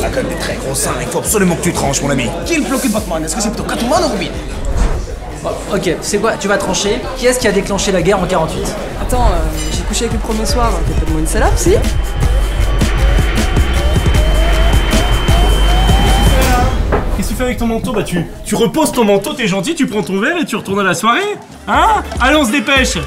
a quand même des très gros seins, il faut absolument que tu tranches, mon ami. Qui est le bloqué de Batman? Est-ce que c'est plutôt Catwoman ou Robin? Bon, ok, c'est quoi? Tu vas trancher. Qui est-ce qui a déclenché la guerre en 48? Attends, j'ai couché avec le premier soir. T'es pas de moi une salope, si? Qu'est-ce que tu fais avec ton manteau? Bah tu reposes ton manteau, t'es gentil, tu prends ton verre et tu retournes à la soirée. Hein? Allez, on se dépêche.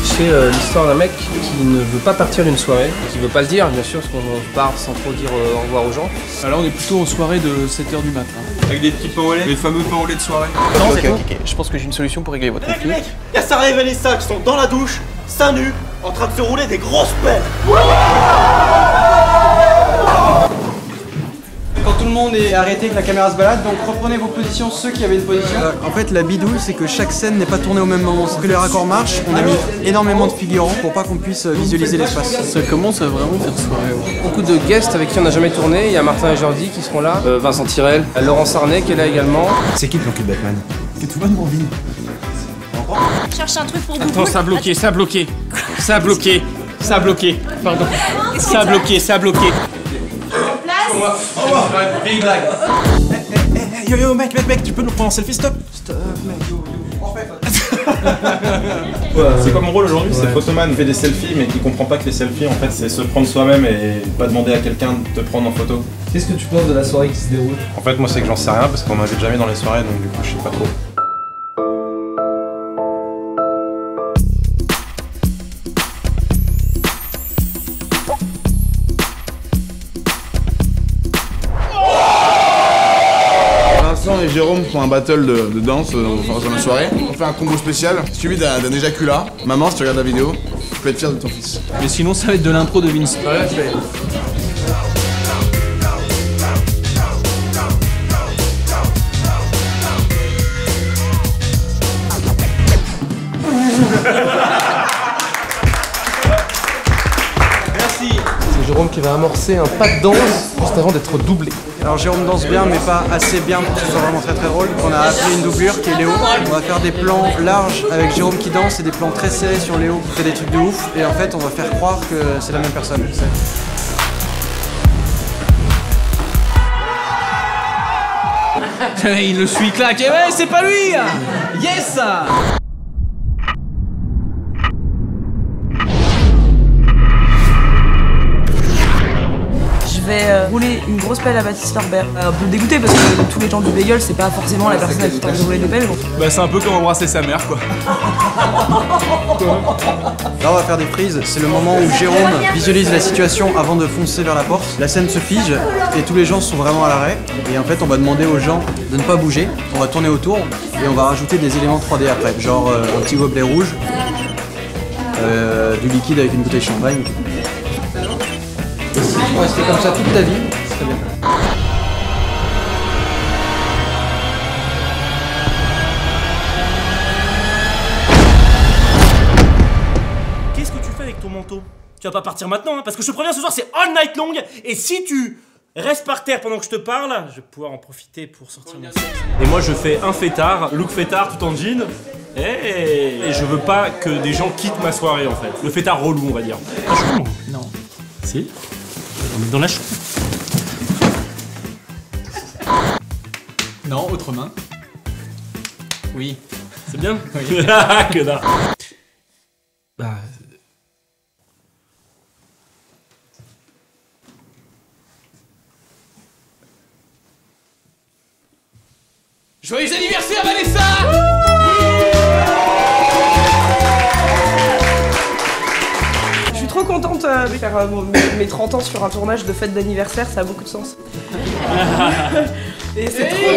C'est l'histoire d'un mec qui ne veut pas partir d'une soirée, qui veut pas le dire bien sûr, parce qu'on part sans trop dire au revoir aux gens. Alors on est plutôt en soirée de 7h du matin. Avec des petits pains au lait, les fameux pains au lait de soirée. Non, ok, je pense que j'ai une solution pour régler votre conflit. Mec, y'a Sarah et Vanessa qui sont dans la douche, seins nus, en train de se rouler des grosses pelles. Quand tout le monde est arrêté, que la caméra se balade, donc reprenez vos positions, ceux qui avaient une position. En fait, la bidouille, c'est que chaque scène n'est pas tournée au même moment. Pour que les raccords marchent, on a mis énormément de figurants pour pas qu'on puisse visualiser l'espace. Ça commence à vraiment faire soirée. Ouais. Beaucoup de guests avec qui on n'a jamais tourné, il y a Martin et Jordi qui seront là, Vincent Tirel, Laurent Sarnet qui est là également. C'est qui le plan cul de Batman? Catwoman ou Robin? Cherche un truc pour vous. Attends, ça a bloqué, ça a bloqué. Ça a bloqué, ça a bloqué. Pardon. Ça a bloqué, ça a bloqué. Big blague. Yo, mec, tu peux nous prendre en selfie, stop? C'est quoi mon rôle aujourd'hui? C'est photoman, fait des selfies mais qui comprend pas que les selfies en fait c'est se prendre soi-même et pas demander à quelqu'un de te prendre en photo. Qu'est-ce que tu penses de la soirée qui se déroule? En fait moi c'est que j'en sais rien parce qu'on m'invite jamais dans les soirées donc du coup je sais pas trop. Vincent et Jérôme font un battle de danse dans la soirée. On fait un combo spécial suivi d'un éjaculat. Maman, si tu regardes la vidéo, tu peux être fier de ton fils. Mais sinon ça va être de l'impro de Vince. Voilà, je vais... C'est Jérôme qui va amorcer un pas de danse juste avant d'être doublé. Alors Jérôme danse bien, mais pas assez bien pour que ce soit vraiment très drôle. On a appelé une doublure qui est Léo. On va faire des plans larges avec Jérôme qui danse et des plans très serrés sur Léo qui fait des trucs de ouf. Et en fait, on va faire croire que c'est la même personne. Il le suit, claque. Et ouais, c'est pas lui. Yes. Je vais rouler une grosse pelle à Baptiste Lorbert. Un peu dégoûté parce que tous les gens du bagel, c'est pas forcément la personne à qui t'as envie de rouler des pelles. Donc. Bah c'est un peu comme embrasser sa mère quoi. Là, on va faire des prises. C'est le moment où Jérôme visualise la situation avant de foncer vers la porte. La scène se fige et tous les gens sont vraiment à l'arrêt. Et en fait, on va demander aux gens de ne pas bouger. On va tourner autour et on va rajouter des éléments 3D après. Genre un petit gobelet rouge, du liquide avec une bouteille de champagne. Et si tu peux rester comme ça toute ta vie, c'est très bien. Qu'est-ce que tu fais avec ton manteau? Tu vas pas partir maintenant, hein, parce que je te préviens, ce soir c'est all night long, et si tu restes par terre pendant que je te parle, je vais pouvoir en profiter pour sortir mon sexe. Et moi je fais un fêtard, look fêtard tout en jean, et je veux pas que des gens quittent ma soirée en fait. Le fêtard relou on va dire. Non. Si. On est dans la chambre. Non, autre main. Oui. C'est bien? Oui. Que dalle. Bah... Joyeux anniversaire Vanessa! Je suis trop contente de faire mes 30 ans sur un tournage de fête d'anniversaire, ça a beaucoup de sens. Et c'est trop bien.